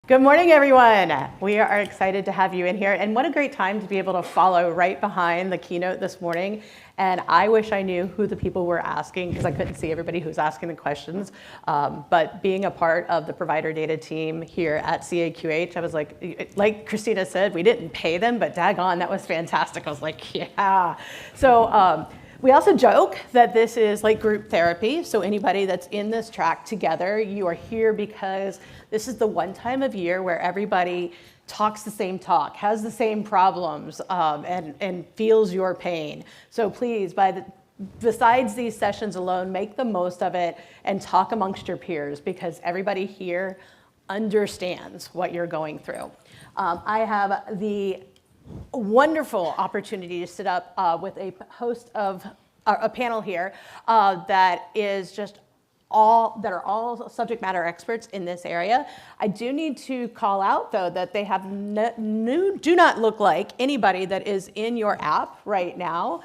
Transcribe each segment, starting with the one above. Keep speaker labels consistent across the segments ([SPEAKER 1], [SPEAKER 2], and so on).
[SPEAKER 1] Good morning, everyone. We are excited to have you in here, and what a great time to be able to follow right behind the keynote this morning. And I wish I knew who the people were asking because I couldn't see everybody who's asking the questions. But being a part of the provider data team here at CAQH, I was like Christina said, we didn't pay them, but daggone, that was fantastic. I was like, yeah. So we also joke that this is like group therapy. So anybody that's in this track together, you are here because this is the one time of year where everybody talks the same talk, has the same problems, and feels your pain. So please, besides these sessions alone, make the most of it and talk amongst your peers because everybody here understands what you're going through. I have the wonderful opportunity to sit up with a host of a panel here that are all subject matter experts in this area. I do need to call out though that they have do not look like anybody that is in your app right now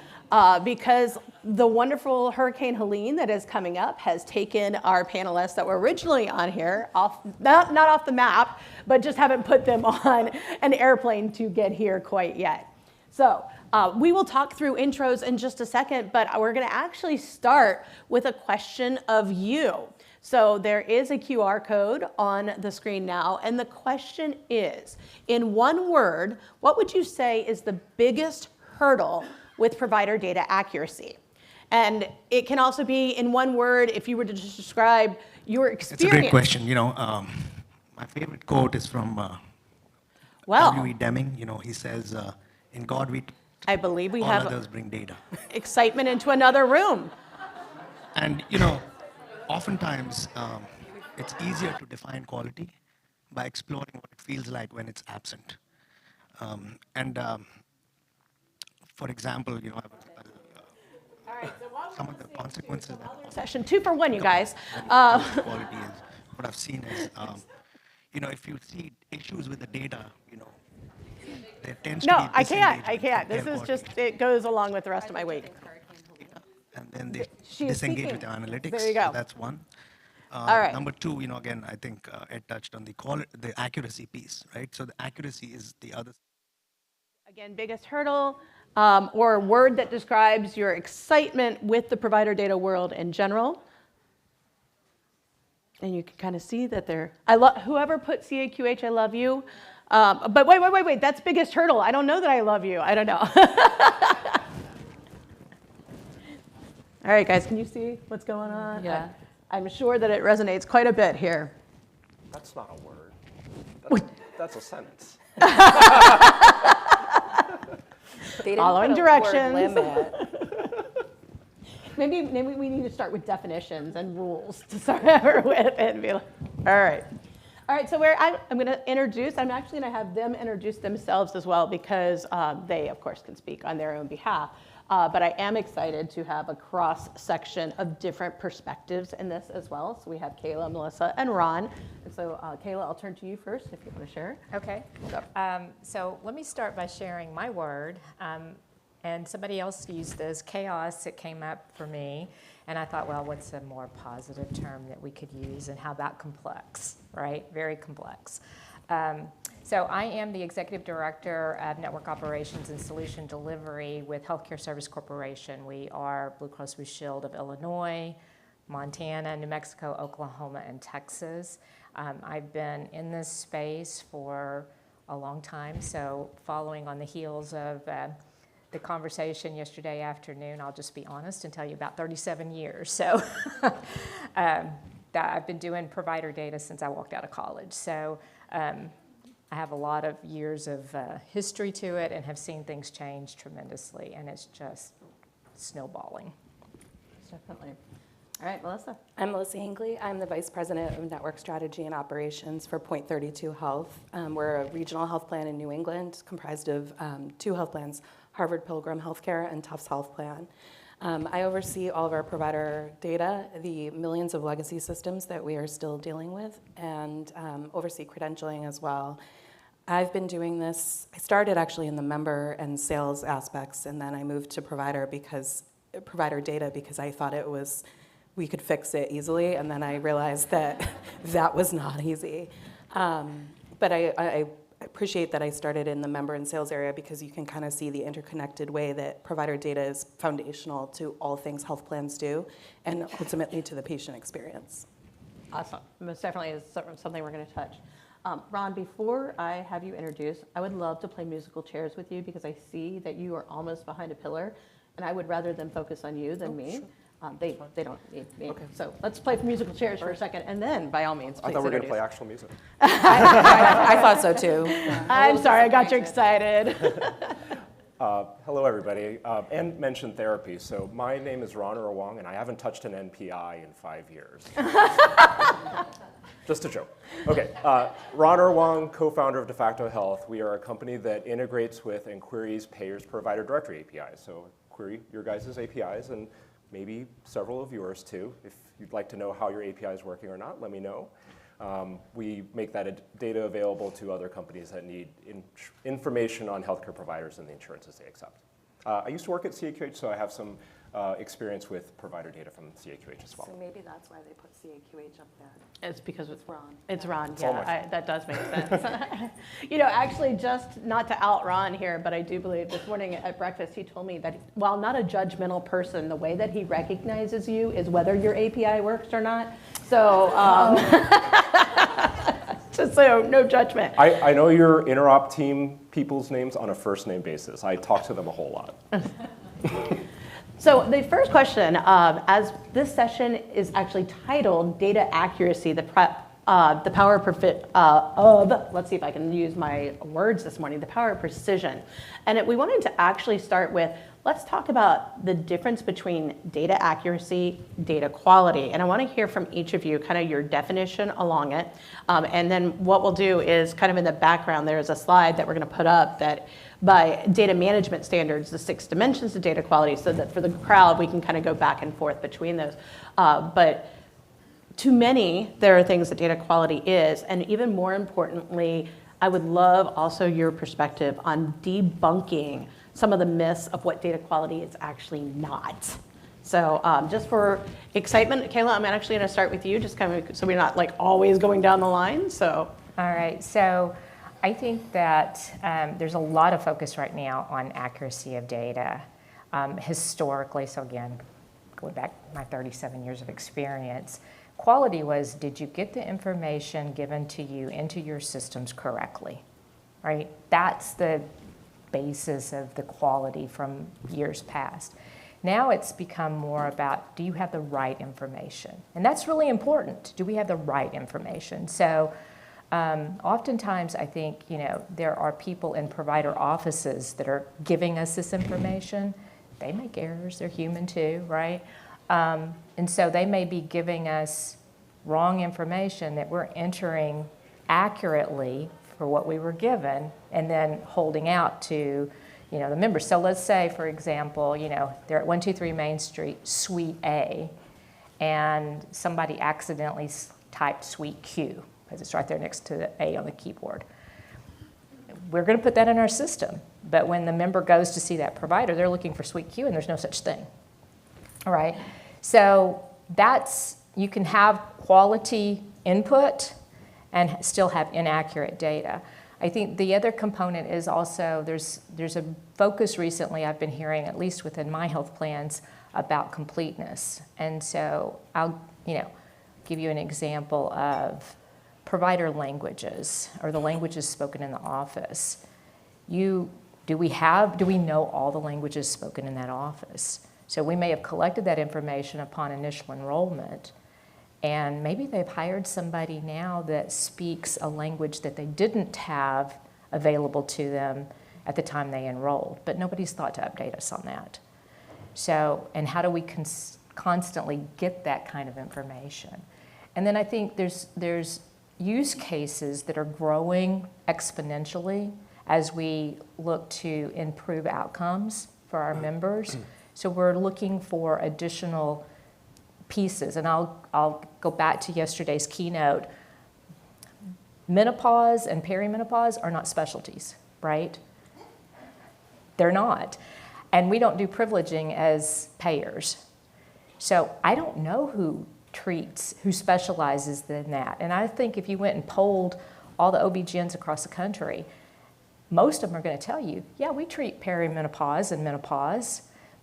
[SPEAKER 1] because the wonderful Hurricane Helene that is coming up has taken our panelists that were originally on here off, not off the map, but just haven't put them on an airplane to get here quite yet. So we will talk through intros in just a second, but we're going to actually start with a question of you. So there is a QR code on the screen now, and the question is, in one word, what would you say is the biggest hurdle with provider data accuracy? And it can also be in one word if you were to just describe your experience.
[SPEAKER 2] It's a great question. My favorite quote is from W.E. Deming. He says, in God we
[SPEAKER 1] I believe we
[SPEAKER 2] all
[SPEAKER 1] have
[SPEAKER 2] others bring data.
[SPEAKER 1] Excitement into another room.
[SPEAKER 2] And, oftentimes it's easier to define quality by exploring what it feels like when it's absent. For example, some of the consequences that
[SPEAKER 1] Session 2 for 1, you guys.
[SPEAKER 2] Quality is what I've seen is, if you see issues with the data, there tends to be
[SPEAKER 1] No, I can't.
[SPEAKER 2] disengagement
[SPEAKER 1] This
[SPEAKER 2] from
[SPEAKER 1] is
[SPEAKER 2] care
[SPEAKER 1] just,
[SPEAKER 2] quality.
[SPEAKER 1] it goes along with the rest of my week.
[SPEAKER 2] And then they
[SPEAKER 1] She is
[SPEAKER 2] disengage
[SPEAKER 1] speaking.
[SPEAKER 2] with the analytics.
[SPEAKER 1] There you go.
[SPEAKER 2] So that's one.
[SPEAKER 1] All right.
[SPEAKER 2] Number two, again, I think Ed touched on the accuracy piece, right? So the accuracy is the other.
[SPEAKER 1] Again, biggest hurdle or a word that describes your excitement with the provider data world in general. And you can kind of see that whoever put CAQH, I love you. But wait, that's biggest hurdle. I don't know that I love you. I don't know. All right, guys, can you see what's going on?
[SPEAKER 3] Yeah.
[SPEAKER 1] I'm sure that it resonates quite a bit here.
[SPEAKER 4] That's not a word. That's a sentence.
[SPEAKER 3] They didn't
[SPEAKER 1] Following
[SPEAKER 3] put a
[SPEAKER 1] directions.
[SPEAKER 3] word limit.
[SPEAKER 1] Maybe we need to start with definitions and rules to start over with and be like, all right. All right, so I'm going to introduce, I'm actually going to have them introduce themselves as well because they, of course, can speak on their own behalf. But I am excited to have a cross-section of different perspectives in this as well. So we have Kayla, Melissa, and Ron. And so Kayla, I'll turn to you first if you want to share.
[SPEAKER 5] Okay. So let me start by sharing my word. And somebody else used this, chaos, it came up for me. And I thought, well, what's a more positive term that we could use? And how about complex, right? Very complex. So I am the Executive Director of Network Operations and Solution Delivery with Healthcare Service Corporation. We are Blue Cross Blue Shield of Illinois, Montana, New Mexico, Oklahoma, and Texas. I've been in this space for a long time, so following on the heels of the conversation yesterday afternoon, I'll just be honest and tell you about 37 years. So I've been doing provider data since I walked out of college. So I have a lot of years of history to it and have seen things change tremendously, and it's just snowballing.
[SPEAKER 1] Definitely. All right, Melissa.
[SPEAKER 3] I'm Melissa Hinckley. I'm the Vice President of Network Strategy and Operations for Point 32 Health. We're a regional health plan in New England comprised of 2 health plans, Harvard Pilgrim Healthcare and Tufts Health Plan. I oversee all of our provider data, the millions of legacy systems that we are still dealing with, and oversee credentialing as well. I've been doing this, I started actually in the member and sales aspects, and then I moved to provider data because I thought we could fix it easily, and then I realized that that was not easy. But I appreciate that I started in the member and sales area because you can kind of see the interconnected way that provider data is foundational to all things health plans do and ultimately to the patient experience.
[SPEAKER 1] Awesome. Most definitely is something we're going to touch. Ron, before I have you introduce, I would love to play musical chairs with you because I see that you are almost behind a pillar, and I would rather them focus on you than me. They don't need me. Okay. So let's play musical chairs for a second, and then, by all means, please
[SPEAKER 4] I thought we were going to
[SPEAKER 1] introduce.
[SPEAKER 4] play actual music.
[SPEAKER 3] I thought so too.
[SPEAKER 1] I'm sorry, I got you excited.
[SPEAKER 4] Hello, everybody. And mentioned therapy. So my name is Ron Wong, and I haven't touched an NPI in 5 years. Just a joke. Okay, Ron Wong, co-founder of De Facto Health. We are a company that integrates with and queries payers' provider directory APIs. So query your guys' APIs and maybe several of yours too. If you'd like to know how your API is working or not, let me know. We make that data available to other companies that need information on healthcare providers and the insurances they accept. I used to work at CAQH, so I have some experience with provider data from CAQH as well.
[SPEAKER 3] So maybe that's why they put CAQH up there.
[SPEAKER 1] It's because
[SPEAKER 3] It's Ron.
[SPEAKER 1] It's Ron,
[SPEAKER 4] all my
[SPEAKER 1] yeah, that does make sense. Actually, just not to out Ron here, but I do believe this morning at breakfast, he told me that while not a judgmental person, the way that he recognizes you is whether your API works or not. So, just so no judgment.
[SPEAKER 4] I know your interop team people's names on a first name basis. I talk to them a whole lot.
[SPEAKER 1] So the first question, as this session is actually titled Data Accuracy, the power of, let's see if I can use my words this morning, the power of precision. And we wanted to actually start with, let's talk about the difference between data accuracy, data quality. And I want to hear from each of you kind of your definition along it. And then what we'll do is kind of in the background, there's a slide that we're going to put up that by data management standards, the 6 dimensions of data quality, so that for the crowd, we can kind of go back and forth between those. But to many, there are things that data quality is, and even more importantly, I would love also your perspective on debunking some of the myths of what data quality is actually not. So just for excitement, Kayla, I'm actually going to start with you, just kind of so we're not like always going down the line. So.
[SPEAKER 5] All right, so I think that there's a lot of focus right now on accuracy of data. Historically, so again, going back my 37 years of experience, quality was, did you get the information given to you into your systems correctly, right? That's the basis of the quality from years past. Now it's become more about, do you have the right information? And that's really important. Do we have the right information? So oftentimes I think, there are people in provider offices that are giving us this information. They make errors, they're human too, right? And so they may be giving us wrong information that we're entering accurately for what we were given and then holding out to, the members. So let's say, for example, they're at 123 Main Street, Suite A, and somebody accidentally typed Suite Q, because it's right there next to the A on the keyboard. We're going to put that in our system, but when the member goes to see that provider, they're looking for Suite Q, and there's no such thing. All right, so you can have quality input and still have inaccurate data. I think the other component is also there's a focus recently I've been hearing, at least within my health plans, about completeness. And so I'll give you an example of provider languages, or the languages spoken in the office. Do we know all the languages spoken in that office? So we may have collected that information upon initial enrollment, and maybe they've hired somebody now that speaks a language that they didn't have available to them at the time they enrolled, but nobody's thought to update us on that. So, and how do we constantly get that kind of information? And then I think there's use cases that are growing exponentially as we look to improve outcomes for our members. So we're looking for additional pieces, and I'll go back to yesterday's keynote. Menopause and perimenopause are not specialties, right? They're not. And we don't do privileging as payers. So I don't know who specializes in that. And I think if you went and polled all the OB-GYNs across the country, most of them are going to tell you, yeah, we treat perimenopause and menopause,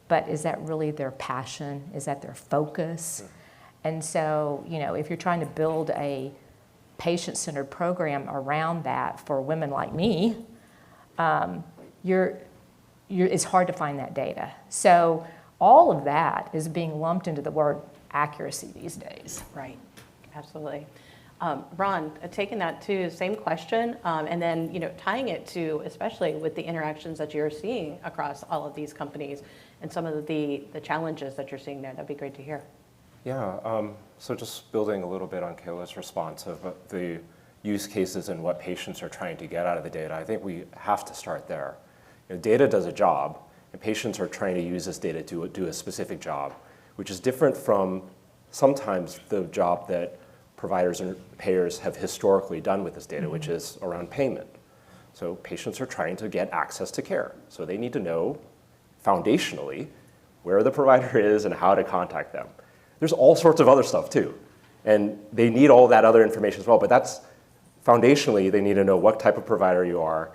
[SPEAKER 5] but is that really their passion? Is that their focus? And so, if you're trying to build a patient-centered program around that for women like me, it's hard to find that data. So all of that is being lumped into the word accuracy these days.
[SPEAKER 1] Right, absolutely. Ron, taking that to same question, and then tying it to, especially with the interactions that you're seeing across all of these companies and some of the challenges that you're seeing there, that'd be great to hear.
[SPEAKER 4] Yeah, so just building a little bit on Kayla's response of the use cases and what patients are trying to get out of the data, I think we have to start there. Data does a job, and patients are trying to use this data to do a specific job, which is different from sometimes the job that providers and payers have historically done with this data, which is around payment. So patients are trying to get access to care. So they need to know foundationally where the provider is and how to contact them. There's all sorts of other stuff too. And they need all that other information as well, but that's foundationally, they need to know what type of provider you are,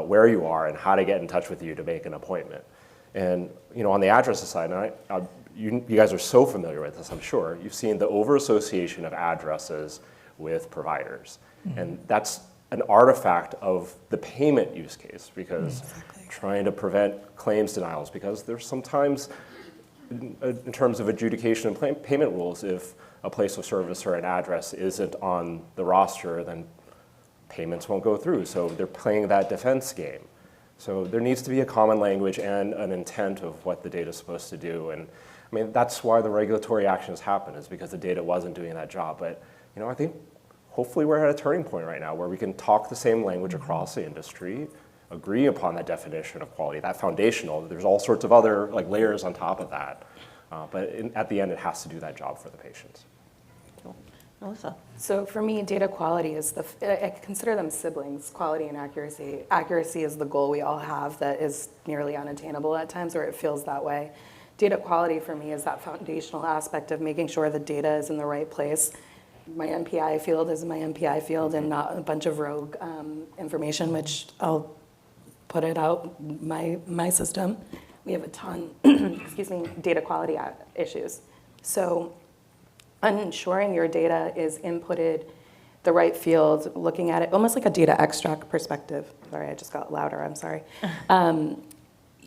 [SPEAKER 4] where you are, and how to get in touch with you to make an appointment. And on the addresses side, and you guys are so familiar with this, I'm sure, you've seen the over-association of addresses with providers. And that's an artifact of the payment use case, because trying to prevent claims denials, because there's sometimes, in terms of adjudication and payment rules, if a place of service or an address isn't on the roster, then payments won't go through. So they're playing that defense game. So there needs to be a common language and an intent of what the data is supposed to do. And I mean, that's why the regulatory actions happen, is because the data wasn't doing that job. But I think hopefully we're at a turning point right now where we can talk the same language across the industry, agree upon that definition of quality, that foundational. There's all sorts of other layers on top of that. But at the end, it has to do that job for the patients.
[SPEAKER 1] Cool. Melissa?
[SPEAKER 3] So for me, data quality is I consider them siblings, quality and accuracy. Accuracy is the goal we all have that is nearly unattainable at times, or it feels that way. Data quality for me is that foundational aspect of making sure the data is in the right place. My MPI field is my MPI field and not a bunch of rogue information, which I'll put it out, my system. We have a ton, data quality issues. So ensuring your data is inputted the right field, looking at it almost like a data extract perspective. Sorry, I just got louder, I'm sorry.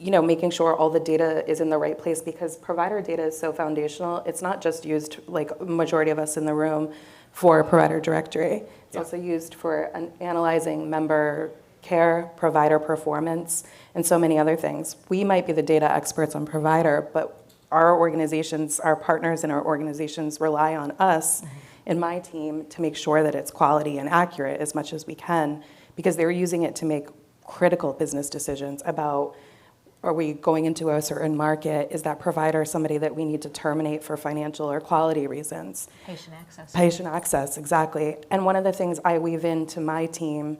[SPEAKER 3] Making sure all the data is in the right place, because provider data is so foundational. It's not just used, like a majority of us in the room, for provider directory. It's also used for analyzing member care, provider performance, and so many other things. We might be the data experts on provider, but our organizations, our partners in our organizations rely on us and my team to make sure that it's quality and accurate as much as we can, because they're using it to make critical business decisions about, are we going into a certain market? Is that provider somebody that we need to terminate for financial or quality reasons?
[SPEAKER 5] Patient access.
[SPEAKER 3] Patient access, exactly. And one of the things I weave into my team,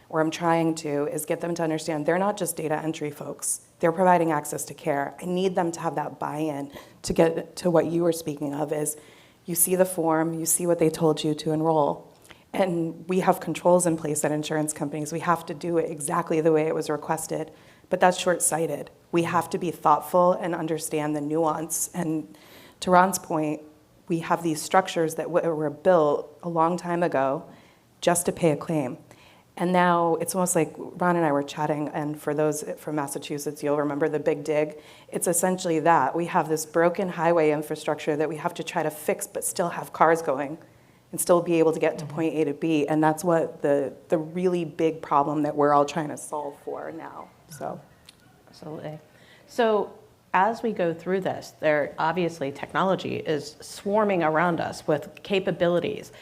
[SPEAKER 3] or I'm trying to, is get them to understand they're not just data entry folks. They're providing access to care. I need them to have that buy-in to get to what you were speaking of, is you see the form, you see what they told you to enroll. And we have controls in place at insurance companies. We have to do it exactly the way it was requested. But that's short-sighted. We have to be thoughtful and understand the nuance. And to Ron's point, we have these structures that were built a long time ago just to pay a claim. And now it's almost like Ron and I were chatting, and for those from Massachusetts, you'll remember the Big Dig. It's essentially that. We have this broken highway infrastructure that we have to try to fix, but still have cars going and still be able to get to point A to B. And that's what the really big problem that we're all trying to solve for now. So,
[SPEAKER 1] absolutely. So as we go through this, there obviously technology is swarming around us with capabilities.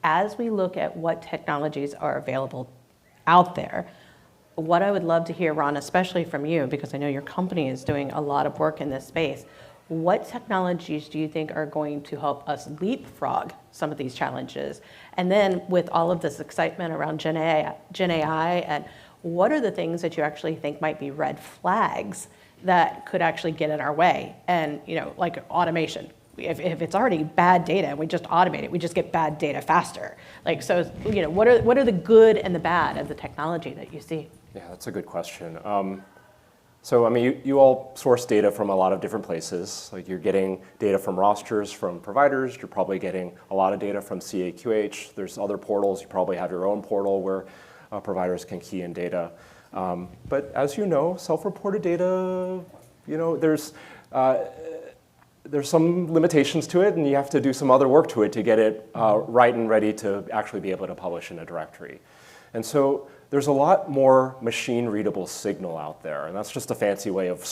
[SPEAKER 1] As we look at what technologies are available out there, what I would love to hear, Ron, especially from you, because I know your company is doing a lot of work in this space, what technologies do you think are going to help us leapfrog some of these challenges? And then with all of this excitement around Gen AI, and what are the things that you actually think might be red flags that could actually get in our way? And like automation, if it's already bad data and we just automate it, we just get bad data faster. Like, so, what are the good and the bad of the technology that you see?
[SPEAKER 4] Yeah, that's a good question. So, I mean, you all source data from a lot of different places. Like, you're getting data from rosters from providers. You're probably getting a lot of data from CAQH. There's other portals. You probably have your own portal where providers can key in data. But as you know, self-reported data, there's some limitations to it, and you have to do some other work to it to get it right and ready to actually be able to publish in a directory. And so there's a lot more machine-readable signal out there, and that's just a fancy way of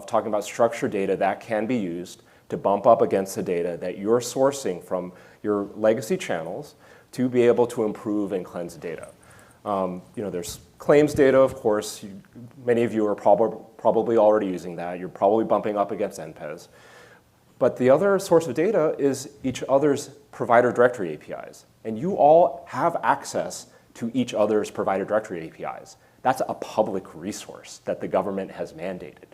[SPEAKER 4] talking about structured data that can be used to bump up against the data that you're sourcing from your legacy channels to be able to improve and cleanse data. There's claims data, of course. Many of you are probably already using that. You're probably bumping up against NPES. But the other source of data is each other's provider directory APIs. And you all have access to each other's provider directory APIs. That's a public resource that the government has mandated.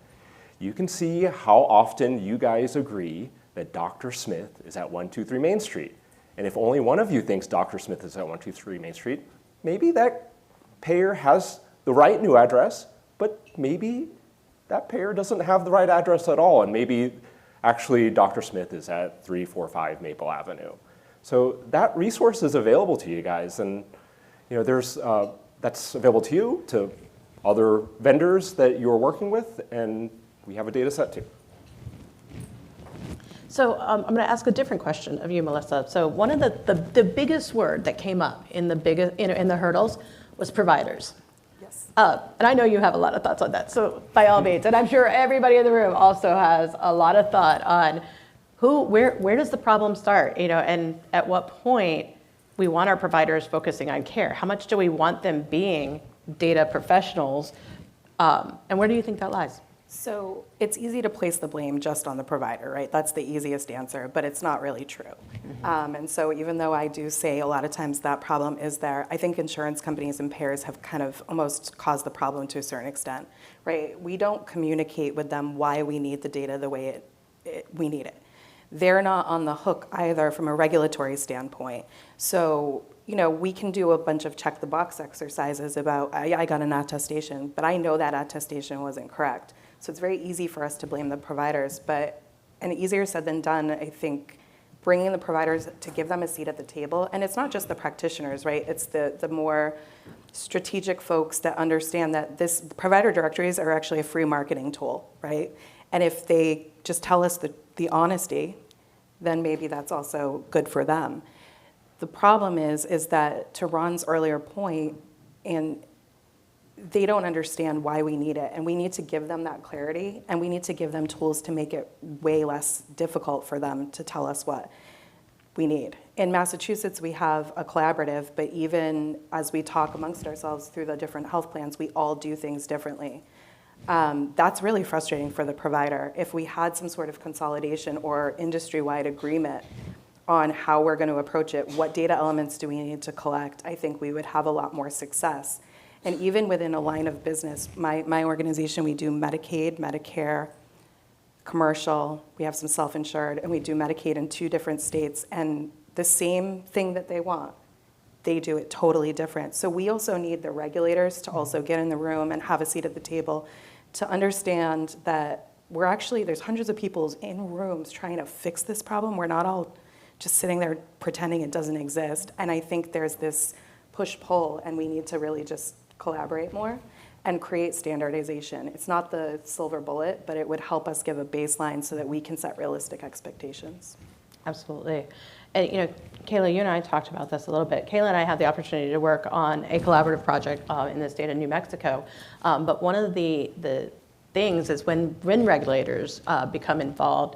[SPEAKER 4] You can see how often you guys agree that Dr. Smith is at 123 Main Street. And if only one of you thinks Dr. Smith is at 123 Main Street, maybe that payer has the right new address, but maybe that payer doesn't have the right address at all, and maybe actually Dr. Smith is at 345 Maple Avenue. So that resource is available to you guys, and that's available to you, to other vendors that you're working with, and we have a data set too.
[SPEAKER 1] So I'm going to ask a different question of you, Melissa. So one of the biggest word that came up in the hurdles was providers.
[SPEAKER 3] Yes.
[SPEAKER 1] And I know you have a lot of thoughts on that. So by all means, and I'm sure everybody in the room also has a lot of thought on where does the problem start, and at what point we want our providers focusing on care. How much do we want them being data professionals, and where do you think that lies?
[SPEAKER 3] So it's easy to place the blame just on the provider, right? That's the easiest answer, but it's not really true. And so even though I do say a lot of times that problem is there, I think insurance companies and payers have kind of almost caused the problem to a certain extent, right? We don't communicate with them why we need the data the way we need it. They're not on the hook either from a regulatory standpoint. So, we can do a bunch of check the box exercises about, I got an attestation, but I know that attestation wasn't correct. So it's very easy for us to blame the providers, and easier said than done, I think, bringing the providers to give them a seat at the table. And it's not just the practitioners, right? It's the more strategic folks that understand that provider directories are actually a free marketing tool, right? And if they just tell us the honesty, then maybe that's also good for them. The problem is that, to Ron's earlier point, and they don't understand why we need it, and we need to give them that clarity, and we need to give them tools to make it way less difficult for them to tell us what we need. In Massachusetts, we have a collaborative, but even as we talk amongst ourselves through the different health plans, we all do things differently. That's really frustrating for the provider. If we had some sort of consolidation or industry-wide agreement on how we're going to approach it, what data elements do we need to collect, I think we would have a lot more success. And even within a line of business, my organization, we do Medicaid, Medicare, commercial, we have some self-insured, and we do Medicaid in 2 different states, and the same thing that they want, they do it totally different. So we also need the regulators to also get in the room and have a seat at the table to understand that there's hundreds of people in rooms trying to fix this problem. We're not all just sitting there pretending it doesn't exist. And I think there's this push-pull, and we need to really just collaborate more and create standardization. It's not the silver bullet, but it would help us give a baseline so that we can set realistic expectations.
[SPEAKER 1] Absolutely. And Kayla, you and I talked about this a little bit. Kayla and I had the opportunity to work on a collaborative project in the state of New Mexico. But one of the things is when regulators become involved,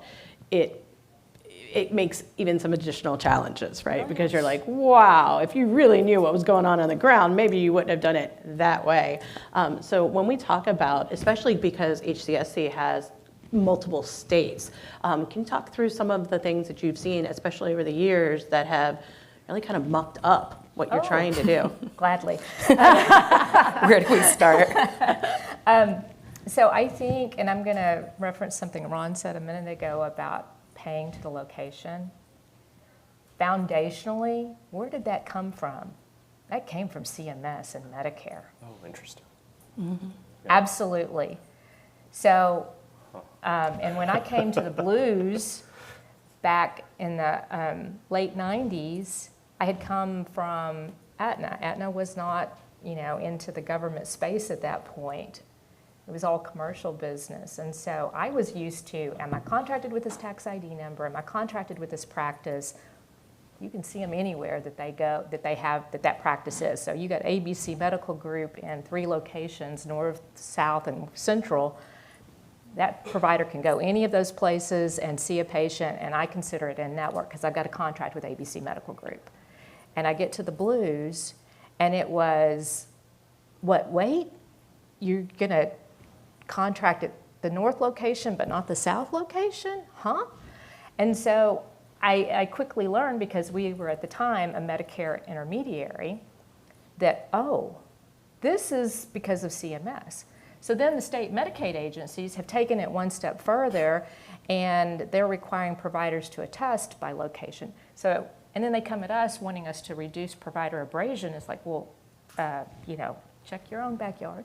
[SPEAKER 1] it makes even some additional challenges, right? Because you're like, wow, if you really knew what was going on the ground, maybe you wouldn't have done it that way. So when we talk about, especially because HCSC has multiple states, can you talk through some of the things that you've seen, especially over the years, that have really kind of mucked up what you're trying to do?
[SPEAKER 5] Gladly.
[SPEAKER 3] Where do we start?
[SPEAKER 5] So I think, and I'm going to reference something Ron said a minute ago about paying to the location, foundationally, where did that come from? That came from CMS and Medicare.
[SPEAKER 4] Oh, interesting.
[SPEAKER 5] Absolutely. So, and when I came to the Blues back in the late 90s, I had come from Aetna. Aetna was not, into the government space at that point. It was all commercial business. And so I was used to, am I contracted with this tax ID number? Am I contracted with this practice? You can see them anywhere that they go, that practice is. So you got ABC Medical Group in 3 locations, north, south, and central. That provider can go any of those places and see a patient, and I consider it in network because I've got a contract with ABC Medical Group. And I get to the Blues, and it was, wait, you're gonna contract at the north location but not the south location? Huh? And so I quickly learned, because we were at the time a Medicare intermediary, that, this is because of CMS. So then the state Medicaid agencies have taken it one step further, and they're requiring providers to attest by location. So, and then they come at us wanting us to reduce provider abrasion. It's like, well, check your own backyard.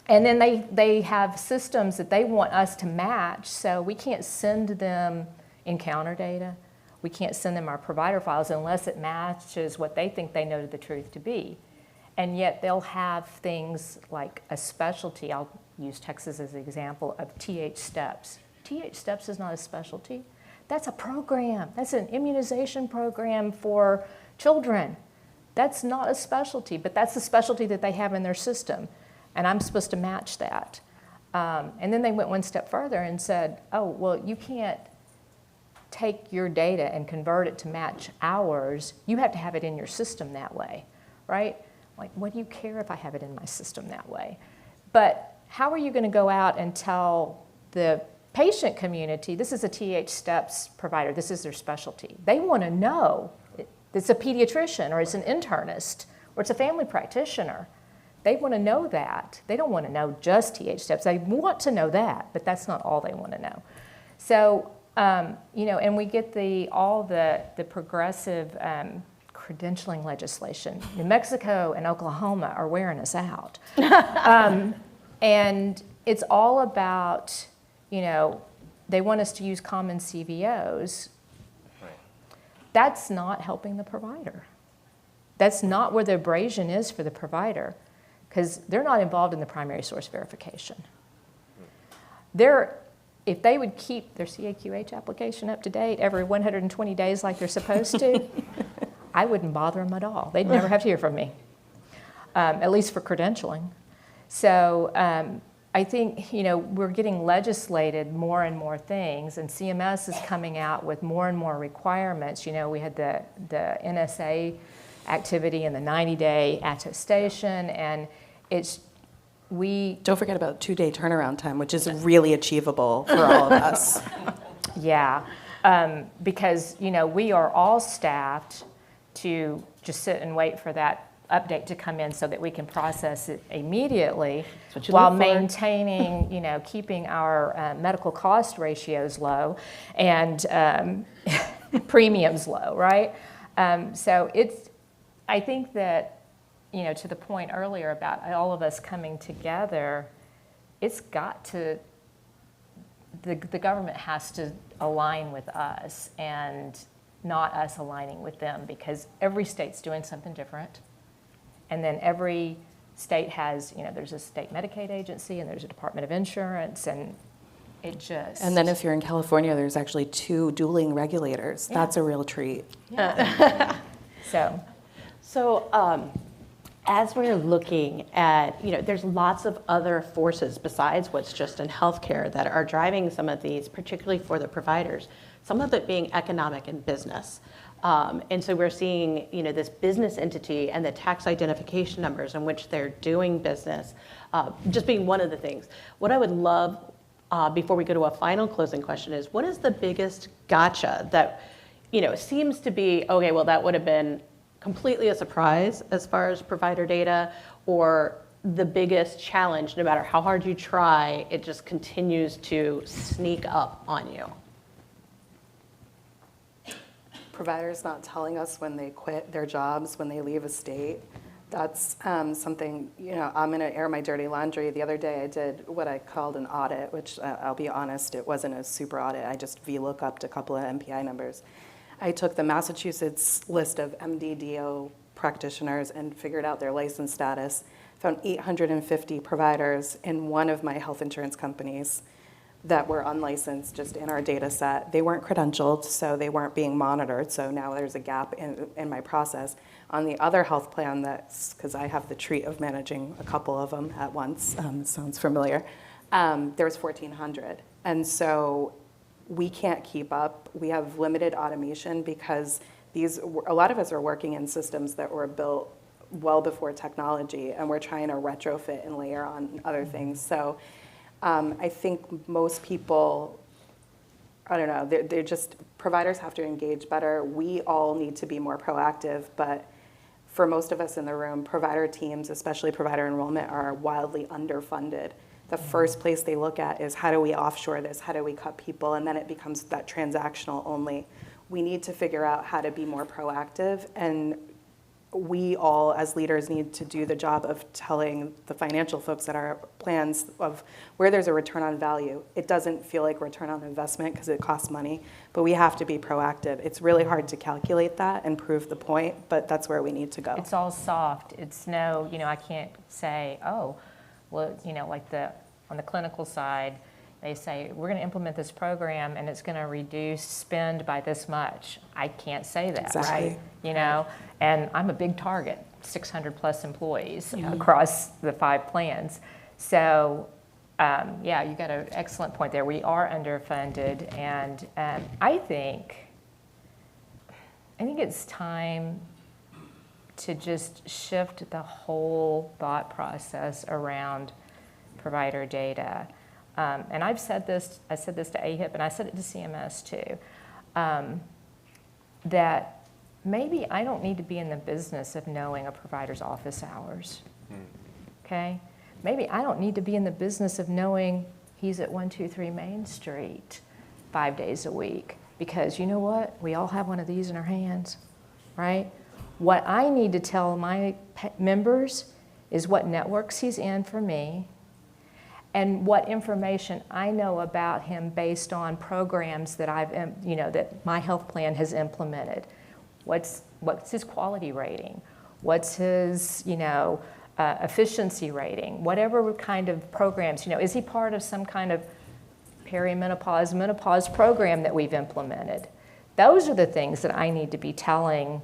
[SPEAKER 5] And then they have systems that they want us to match, so we can't send them encounter data. We can't send them our provider files unless it matches what they think they know the truth to be. And yet they'll have things like a specialty. I'll use Texas as an example of TH Steps. TH Steps is not a specialty. That's a program. That's an immunization program for children. That's not a specialty, but that's the specialty that they have in their system. And I'm supposed to match that. And then they went one step further and said, you can't take your data and convert it to match ours. You have to have it in your system that way, right? Like, what do you care if I have it in my system that way? But how are you going to go out and tell the patient community, this is a TH Steps provider, this is their specialty? They want to know it's a pediatrician, or it's an internist, or it's a family practitioner. They want to know that. They don't want to know just TH Steps. They want to know that, but that's not all they want to know. So, and we get all the progressive credentialing legislation. New Mexico and Oklahoma are wearing us out. And it's all about, they want us to use common CVOs.
[SPEAKER 4] Right.
[SPEAKER 5] That's not helping the provider. That's not where the abrasion is for the provider, because they're not involved in the primary source verification. If they would keep their CAQH application up to date every 120 days like they're supposed to, I wouldn't bother them at all. They'd never have to hear from me, at least for credentialing. So I think, we're getting legislated more and more things, and CMS is coming out with more and more requirements. We had the NSA activity and the 90-day attestation, and
[SPEAKER 3] Don't forget about 2-day turnaround time, which is really achievable for all of us.
[SPEAKER 5] Yeah, because, we are all staffed to just sit and wait for that update to come in so that we can process it immediately while maintaining, keeping our medical cost ratios low and premiums low, right? So I think that, to the point earlier about all of us coming together, it's got to, the government has to align with us and not us aligning with them, because every state's doing something different. And then every state has, there's a state Medicaid agency and there's a Department of Insurance, and it just...
[SPEAKER 3] And then if you're in California, there's actually 2 dueling regulators. Yeah. That's a real treat.
[SPEAKER 5] Yeah.
[SPEAKER 1] So as we're looking at, there's lots of other forces besides what's just in healthcare that are driving some of these, particularly for the providers, some of it being economic and business. And so we're seeing, this business entity and the tax identification numbers in which they're doing business, just being one of the things. What I would love, before we go to a final closing question, is what is the biggest gotcha that, seems to be, okay, well, that would have been completely a surprise as far as provider data, or the biggest challenge? No matter how hard you try, it just continues to sneak up on you.
[SPEAKER 3] Providers not telling us when they quit their jobs, when they leave a state. That's something, I'm going to air my dirty laundry. The other day I did what I called an audit, which I'll be honest, it wasn't a super audit. I just VLOOKUP'd a couple of MPI numbers. I took the Massachusetts list of MDDO practitioners and figured out their license status, found 850 providers in one of my health insurance companies that were unlicensed just in our data set. They weren't credentialed, so they weren't being monitored, so now there's a gap in my process. On the other health plan, that's because I have the treat of managing a couple of them at once, it sounds familiar, there's 1,400. And so we can't keep up. We have limited automation because a lot of us are working in systems that were built well before technology, and we're trying to retrofit and layer on other things. So I think most people, I don't know, they're just, providers have to engage better. We all need to be more proactive, but for most of us in the room, provider teams, especially provider enrollment, are wildly underfunded. The first place they look at is how do we offshore this, how do we cut people, and then it becomes that transactional only. We need to figure out how to be more proactive, and we all as leaders need to do the job of telling the financial folks at our plans of where there's a return on value. It doesn't feel like return on investment because it costs money, but we have to be proactive. It's really hard to calculate that and prove the point, but that's where we need to go.
[SPEAKER 5] It's all soft. It's no, I can't say, oh, well, like on the clinical side, they say, we're going to implement this program and it's going to reduce spend by this much. I can't say that,
[SPEAKER 3] Exactly.
[SPEAKER 5] right? And I'm a big target, 600 plus employees across the 5 plans. So, yeah, you got an excellent point there. We are underfunded, and I think it's time to just shift the whole thought process around provider data. And I said this to AHIP, and I said it to CMS too, that maybe I don't need to be in the business of knowing a provider's office hours, okay? Maybe I don't need to be in the business of knowing he's at 123 Main Street 5 days a week, because you know what? We all have one of these in our hands, right? What I need to tell my members is what networks he's in for me, and what information I know about him based on programs that that my health plan has implemented. What's his quality rating? What's his, efficiency rating? Whatever kind of programs, is he part of some kind of perimenopause, menopause program that we've implemented? Those are the things that I need to be telling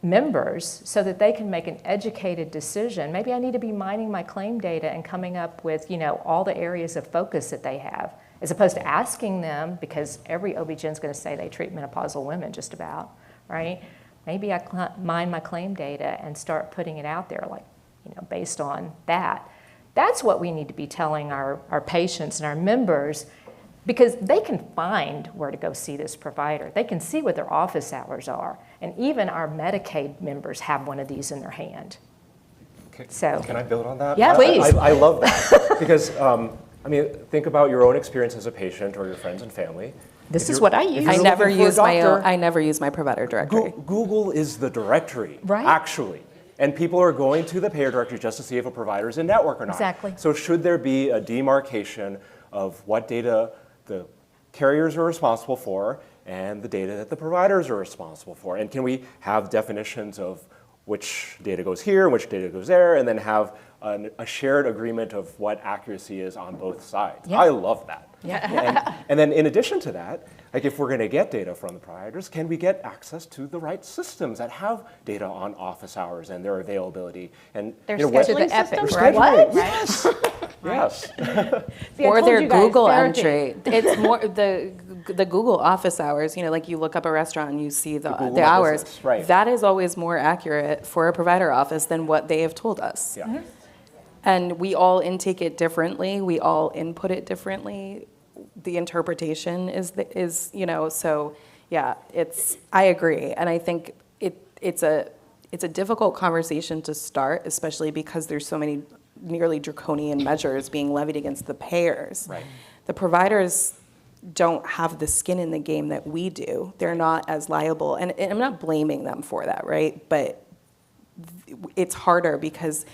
[SPEAKER 5] members so that they can make an educated decision. Maybe I need to be mining my claim data and coming up with, all the areas of focus that they have, as opposed to asking them, because every OB-GYN's going to say they treat menopausal women just about, right? Maybe I mine my claim data and start putting it out there, based on that. That's what we need to be telling our patients and our members, because they can find where to go see this provider. They can see what their office hours are. And even our Medicaid members have one of these in their hand. So,
[SPEAKER 4] Can I build on that?
[SPEAKER 5] Yeah, please.
[SPEAKER 4] I love that. Because, think about your own experience as a patient or your friends and family.
[SPEAKER 5] This is what I use.
[SPEAKER 3] I
[SPEAKER 4] you're
[SPEAKER 3] never
[SPEAKER 4] looking for a
[SPEAKER 3] use my own.
[SPEAKER 4] doctor,
[SPEAKER 3] I never use my provider directory.
[SPEAKER 4] Google is the directory,
[SPEAKER 5] Right.
[SPEAKER 4] actually. And people are going to the payer directory just to see if a provider is in network or not.
[SPEAKER 5] Exactly.
[SPEAKER 4] So should there be a demarcation of what data the carriers are responsible for and the data that the providers are responsible for? And can we have definitions of which data goes here and which data goes there, and then have a shared agreement of what accuracy is on both sides?
[SPEAKER 5] Yeah.
[SPEAKER 4] I love that.
[SPEAKER 5] Yeah.
[SPEAKER 4] And then in addition to that, if we're going to get data from the providers, can we get access to the right systems that have data on office hours and their availability? And
[SPEAKER 1] Their
[SPEAKER 4] what-
[SPEAKER 1] scheduling
[SPEAKER 5] Epic,
[SPEAKER 1] systems?
[SPEAKER 5] right?
[SPEAKER 1] What?
[SPEAKER 4] Yes. Yes.
[SPEAKER 1] See, I
[SPEAKER 3] Or
[SPEAKER 1] told
[SPEAKER 3] their
[SPEAKER 1] you guys,
[SPEAKER 3] Google
[SPEAKER 1] therapy.
[SPEAKER 3] entry. It's more the Google office hours. Like you look up a restaurant and you see the
[SPEAKER 4] Google
[SPEAKER 3] hours.
[SPEAKER 4] business, right.
[SPEAKER 3] That is always more accurate for a provider office than what they have told us.
[SPEAKER 4] Yeah.
[SPEAKER 3] And we all intake it differently. We all input it differently. The interpretation is so yeah. I agree, and I think it's it's a difficult conversation to start, especially because there's so many nearly draconian measures being levied against the payers.
[SPEAKER 4] Right.
[SPEAKER 3] The providers don't have the skin in the game that we do. They're not as liable, and I'm not blaming them for that, right? But it's harder because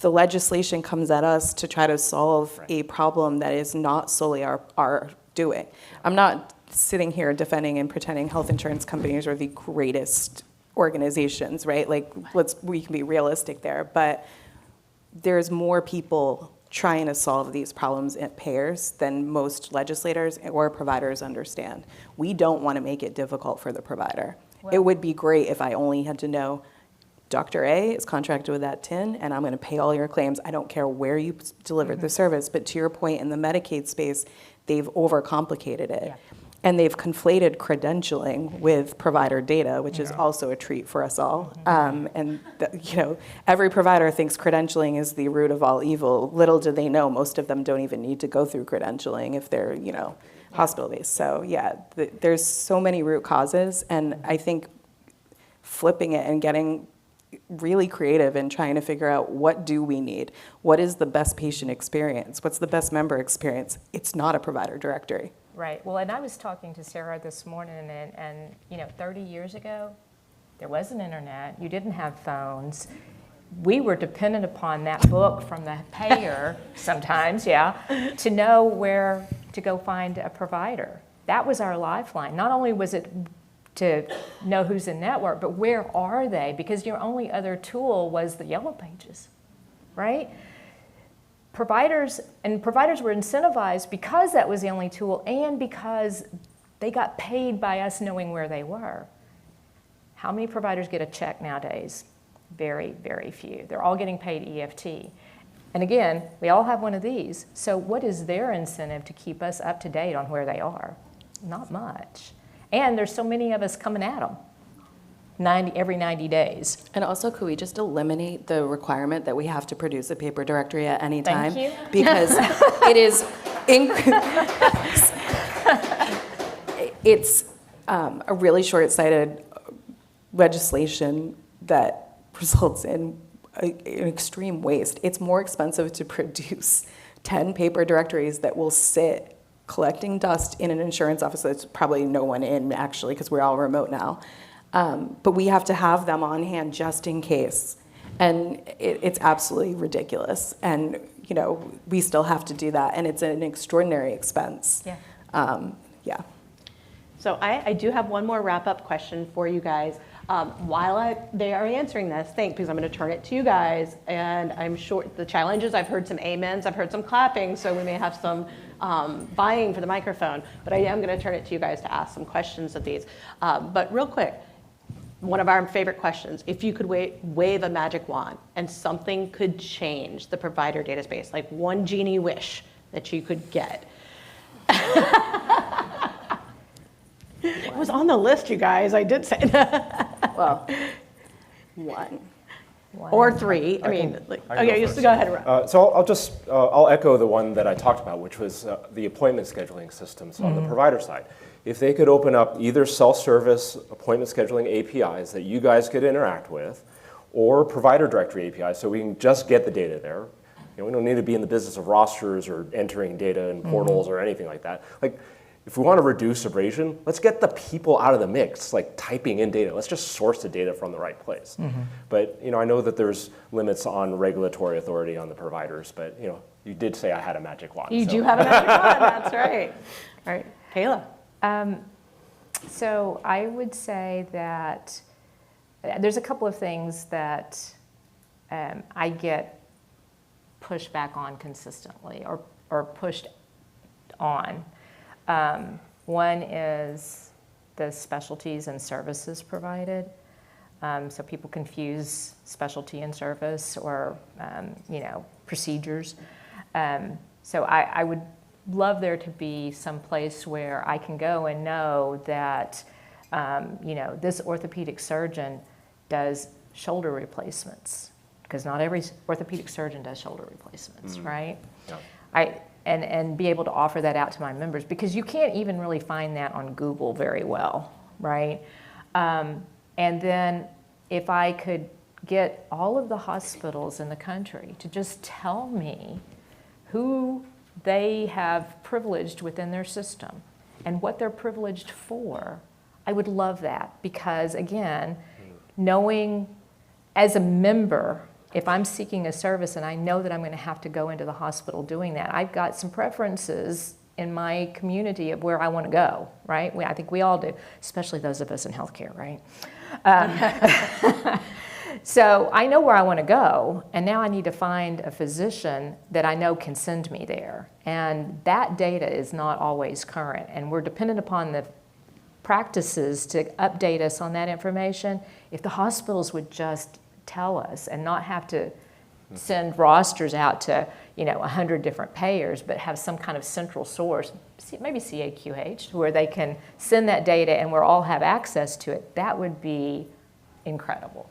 [SPEAKER 3] the legislation comes at us to try to solve a problem that is not solely our doing. I'm not sitting here defending and pretending health insurance companies are the greatest organizations, right? Like, we can be realistic there, but there's more people trying to solve these problems at payers than most legislators or providers understand. We don't want to make it difficult for the provider. It would be great if I only had to know Dr. A is contracted with that TIN, and I'm going to pay all your claims. I don't care where you delivered the service. But to your point, in the Medicaid space, they've overcomplicated it.
[SPEAKER 5] Yeah.
[SPEAKER 3] And they've conflated credentialing with provider data, which is also a treat for us all. Every provider thinks credentialing is the root of all evil. Little do they know, most of them don't even need to go through credentialing if they're, hospital-based. So yeah, there's so many root causes, and I think flipping it and getting really creative and trying to figure out, what do we need? What is the best patient experience? What's the best member experience? It's not a provider directory.
[SPEAKER 5] Right. Well, and I was talking to Sarah this morning, and 30 years ago, there wasn't internet. You didn't have phones. We were dependent upon that book from the payer sometimes, to know where to go find a provider. That was our lifeline. Not only was it to know who's in network, but where are they? Because your only other tool was the yellow pages, right? Providers were incentivized because that was the only tool, and because they got paid by us knowing where they were. How many providers get a check nowadays? Very, very few. They're all getting paid EFT. And again, we all have one of these. So what is their incentive to keep us up to date on where they are? Not much. And there's so many of us coming at them every 90 days.
[SPEAKER 3] And also, could we just eliminate the requirement that we have to produce a paper directory at any time?
[SPEAKER 5] Thank you.
[SPEAKER 3] Because it is, it's a really short-sighted legislation that results in an extreme waste. It's more expensive to produce 10 paper directories that will sit collecting dust in an insurance office that's probably no one in, actually, because we're all remote now. But we have to have them on hand just in case. And it's absolutely ridiculous. And, we still have to do that. And it's an extraordinary expense.
[SPEAKER 5] Yeah.
[SPEAKER 1] So I do have one more wrap-up question for you guys. While they are answering this, because I'm going to turn it to you guys, and I'm sure the challenges, I've heard some amens, I've heard some clapping, so we may have some vying for the microphone, but I am going to turn it to you guys to ask some questions of these. But real quick, one of our favorite questions, if you could wave a magic wand and something could change the provider data space, like one genie wish that you could get. It was on the list, you guys. I did say that.
[SPEAKER 3] Well, one.
[SPEAKER 1] Or three. Okay, just go ahead.
[SPEAKER 4] So I'll echo the one that I talked about, which was the appointment scheduling systems on the provider side. If they could open up either self-service appointment scheduling APIs that you guys could interact with, or provider directory APIs, so we can just get the data there. We don't need to be in the business of rosters or entering data in portals or anything like that. If we want to reduce abrasion, let's get the people out of the mix, like typing in data. Let's just source the data from the right place. But I know that there's limits on regulatory authority on the providers, but you did say I had a magic wand.
[SPEAKER 1] You do have a magic wand, that's right. All right, Kayla.
[SPEAKER 5] So I would say that there's a couple of things that I get pushed back on consistently or pushed on. One is the specialties and services provided. So people confuse specialty and service or, procedures. So I would love there to be some place where I can go and know that, this orthopedic surgeon does shoulder replacements, because not every orthopedic surgeon does shoulder replacements, right? Yeah. And be able to offer that out to my members, because you can't even really find that on Google very well, right? And then if I could get all of the hospitals in the country to just tell me who they have privileged within their system and what they're privileged for, I would love that. Because again, knowing as a member, if I'm seeking a service and I know that I'm going to have to go into the hospital doing that, I've got some preferences in my community of where I want to go, right? I think we all do, especially those of us in healthcare, right? So I know where I want to go, and now I need to find a physician that I know can send me there. And that data is not always current, and we're dependent upon the practices to update us on that information. If the hospitals would just tell us and not have to send rosters out to 100 different payers, but have some kind of central source, maybe CAQH, where they can send that data and we'll all have access to it, that would be incredible.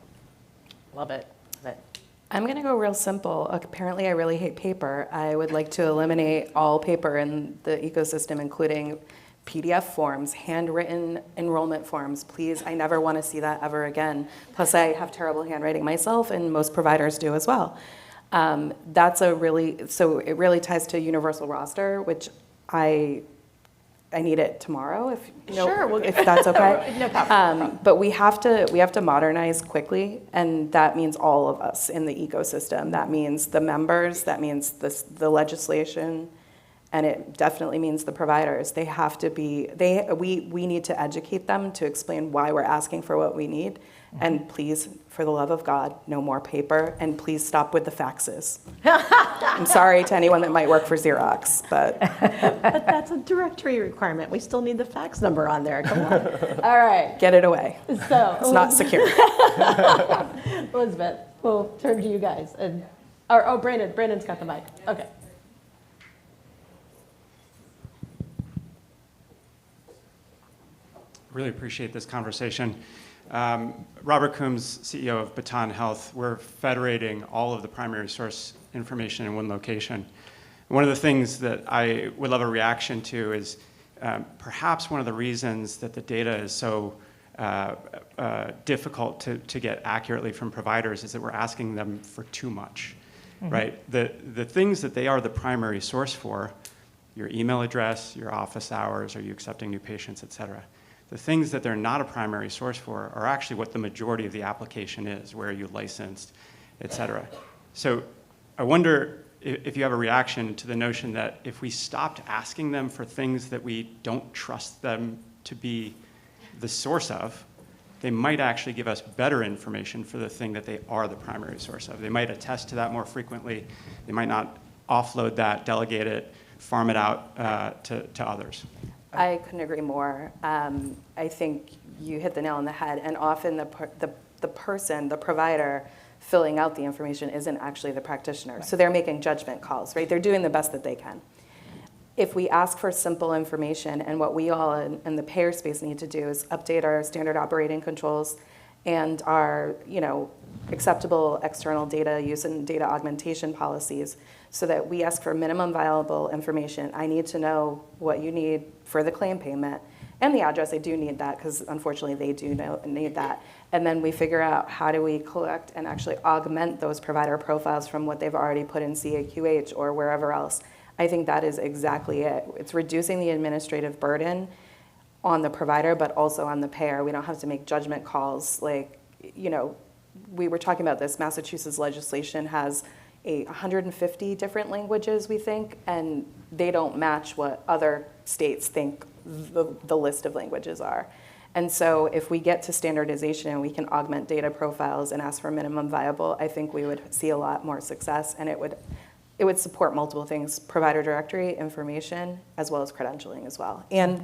[SPEAKER 1] Love it. Love it.
[SPEAKER 3] I'm going to go real simple. Apparently, I really hate paper. I would like to eliminate all paper in the ecosystem, including PDF forms, handwritten enrollment forms. Please, I never want to see that ever again. Plus, I have terrible handwriting myself, and most providers do as well. So it really ties to universal roster, which I need it tomorrow, if that's okay.
[SPEAKER 1] No problem.
[SPEAKER 3] But we have to modernize quickly, and that means all of us in the ecosystem. That means the members. That means the legislation. And it definitely means the providers. They have to be, we need to educate them to explain why we're asking for what we need. And please, for the love of God, no more paper, and please stop with the faxes. I'm sorry to anyone that might work for Xerox, but.
[SPEAKER 1] But that's a directory requirement. We still need the fax number on there. Come on. All right.
[SPEAKER 3] Get it away.
[SPEAKER 1] So
[SPEAKER 3] It's not secure.
[SPEAKER 1] Elizabeth, we'll turn to you guys. Brandon. Brandon's got the mic. Okay.
[SPEAKER 6] Really appreciate this conversation. Robert Coombs, CEO of Baton Health. We're federating all of the primary source information in one location. One of the things that I would love a reaction to is perhaps one of the reasons that the data is so difficult to get accurately from providers is that we're asking them for too much, right? The things that they are the primary source for, your email address, your office hours, are you accepting new patients, et cetera. The things that they're not a primary source for are actually what the majority of the application is, where are you licensed, et cetera. So I wonder if you have a reaction to the notion that if we stopped asking them for things that we don't trust them to be the source of, they might actually give us better information for the thing that they are the primary source of. They might attest to that more frequently. They might not offload that, delegate it, farm it out to others.
[SPEAKER 3] I couldn't agree more. I think you hit the nail on the head, and often the person, the provider, filling out the information isn't actually the practitioner. Right. So they're making judgment calls, right? They're doing the best that they can. If we ask for simple information, and what we all in the payer space need to do is update our standard operating controls and our acceptable external data use and data augmentation policies, so that we ask for minimum viable information. I need to know what you need for the claim payment and the address. I do need that because unfortunately they do need that. And then we figure out how do we collect and actually augment those provider profiles from what they've already put in CAQH or wherever else. I think that is exactly it. It's reducing the administrative burden on the provider, but also on the payer. We don't have to make judgment calls. We were talking about this. Massachusetts legislation has 150 different languages, we think, and they don't match what other states think the list of languages are. And so if we get to standardization and we can augment data profiles and ask for minimum viable, I think we would see a lot more success, and it would support multiple things: provider directory, information, as well as credentialing as well. And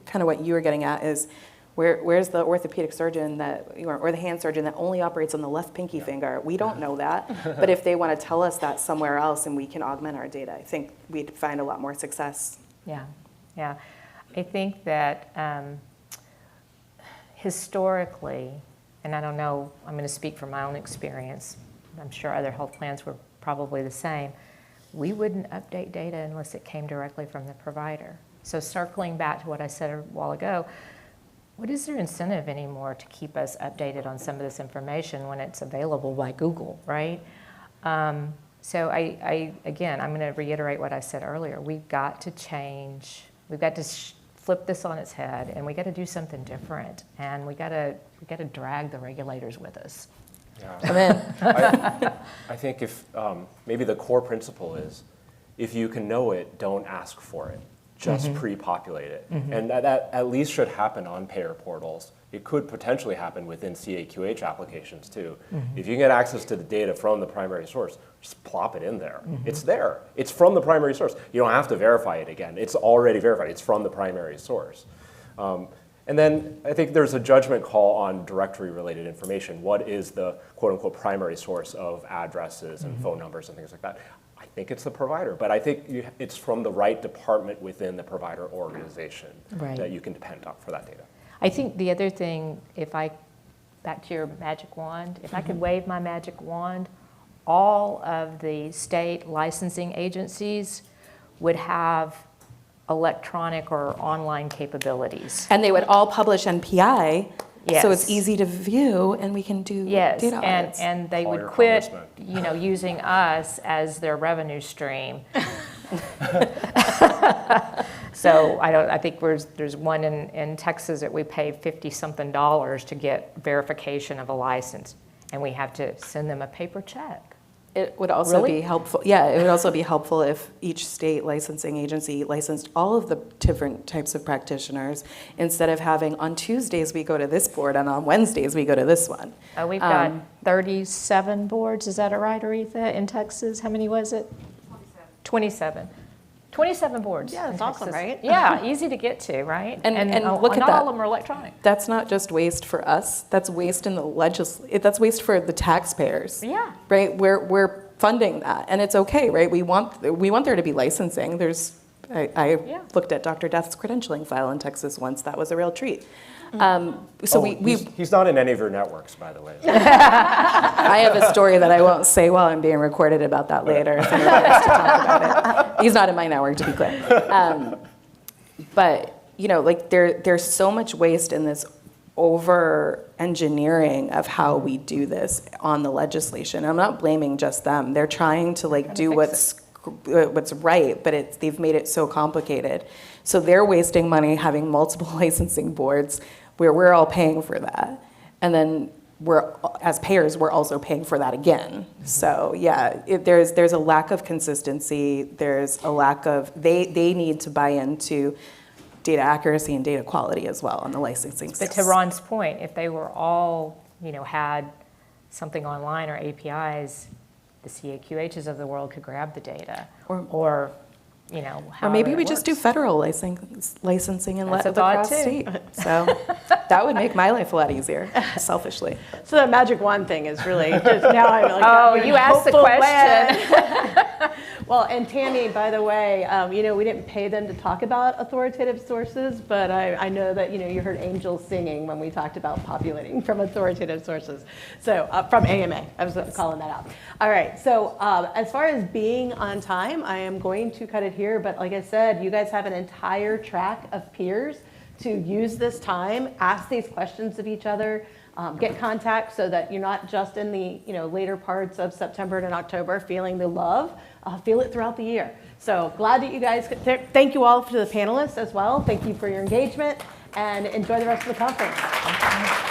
[SPEAKER 3] kind of what you were getting at is, where's the orthopedic surgeon or the hand surgeon that only operates on the left pinky finger? We don't know that. But if they want to tell us that somewhere else and we can augment our data, I think we'd find a lot more success.
[SPEAKER 5] Yeah. I think that historically, and I don't know, I'm going to speak from my own experience, I'm sure other health plans were probably the same, we wouldn't update data unless it came directly from the provider. So circling back to what I said a while ago, what is their incentive anymore to keep us updated on some of this information when it's available by Google, right? So again, I'm going to reiterate what I said earlier. We've got to change. We've got to flip this on its head, and we got to do something different. And we got to drag the regulators with us.
[SPEAKER 4] Yeah.
[SPEAKER 3] I'm in.
[SPEAKER 4] I think if maybe the core principle is, if you can know it, don't ask for it. Just pre-populate it. And that at least should happen on payer portals. It could potentially happen within CAQH applications too. If you can get access to the data from the primary source, just plop it in there. It's there. It's from the primary source. You don't have to verify it again. It's already verified. It's from the primary source. And then I think there's a judgment call on directory-related information. What is the quote-unquote primary source of addresses and phone numbers and things like that? I think it's the provider, but I think it's from the right department within the provider organization that you can depend on for that data.
[SPEAKER 5] I think the other thing, back to your magic wand, if I could wave my magic wand, all of the state licensing agencies would have electronic or online capabilities.
[SPEAKER 3] And they would all publish NPI, so
[SPEAKER 5] Yes.
[SPEAKER 3] it's easy to view, and we can do
[SPEAKER 5] Yes,
[SPEAKER 3] data audits.
[SPEAKER 5] and they
[SPEAKER 4] Call
[SPEAKER 5] would
[SPEAKER 4] your
[SPEAKER 5] quit,
[SPEAKER 4] congressman.
[SPEAKER 5] using us as their revenue stream. So I think there's one in Texas that we pay $50-something to get verification of a license, and we have to send them a paper check.
[SPEAKER 3] It would also
[SPEAKER 5] Really?
[SPEAKER 3] be helpful, yeah, it would also be helpful if each state licensing agency licensed all of the different types of practitioners, instead of having on Tuesdays we go to this board and on Wednesdays we go to this one.
[SPEAKER 5] We've got 37 boards, is that right, Aretha, in Texas? How many was it? 27. 27 boards.
[SPEAKER 1] Yeah,
[SPEAKER 5] in
[SPEAKER 1] that's awesome,
[SPEAKER 5] Texas.
[SPEAKER 1] right?
[SPEAKER 5] Yeah, easy to get to, right?
[SPEAKER 3] And look at
[SPEAKER 5] not
[SPEAKER 3] that.
[SPEAKER 5] all of them are electronic.
[SPEAKER 3] That's not just waste for us, that's waste in the that's waste for the taxpayers.
[SPEAKER 5] Yeah.
[SPEAKER 3] Right, we're funding that, and it's okay, right? We want there to be licensing. I
[SPEAKER 5] Yeah.
[SPEAKER 3] looked at Dr. Death's credentialing file in Texas once, that was a real treat.
[SPEAKER 4] He's not in any of your networks, by the way.
[SPEAKER 3] I have a story that I won't say while I'm being recorded about that later, if anyone wants to talk about it. He's not in my network, to be clear. But, there's so much waste in this over-engineering of how we do this on the legislation. I'm not blaming just them. They're trying to, do what's right, but they've made it so complicated. So they're wasting money having multiple licensing boards where we're all paying for that. And then as payers, we're also paying for that again. So yeah, there's a lack of consistency. There's a lack of, they need to buy into data accuracy and data quality as well on the licensing
[SPEAKER 5] But
[SPEAKER 3] stuff.
[SPEAKER 5] to Ron's point, if they were all, had something online or APIs, the CAQHs of the world could grab the data. Or
[SPEAKER 3] maybe we just do federal licensing and let
[SPEAKER 5] That's a
[SPEAKER 3] it
[SPEAKER 5] thought,
[SPEAKER 3] across
[SPEAKER 5] too.
[SPEAKER 3] state. So that would make my life a lot easier, selfishly.
[SPEAKER 1] So the magic wand thing is really just now I'm like,
[SPEAKER 5] Oh,
[SPEAKER 1] I'm
[SPEAKER 5] you asked the
[SPEAKER 1] hopeful
[SPEAKER 5] question.
[SPEAKER 1] Well, and Tammy, by the way, we didn't pay them to talk about authoritative sources, but I know that, you heard angels singing when we talked about populating from authoritative sources. So from AMA, I was calling that out. All right, so as far as being on time, I am going to cut it here, but like I said, you guys have an entire track of peers to use this time, ask these questions of each other, get contact so that you're not just in the later parts of September and October feeling the love, feel it throughout the year. So glad that you guys, thank you all to the panelists as well. Thank you for your engagement and enjoy the rest of the conference.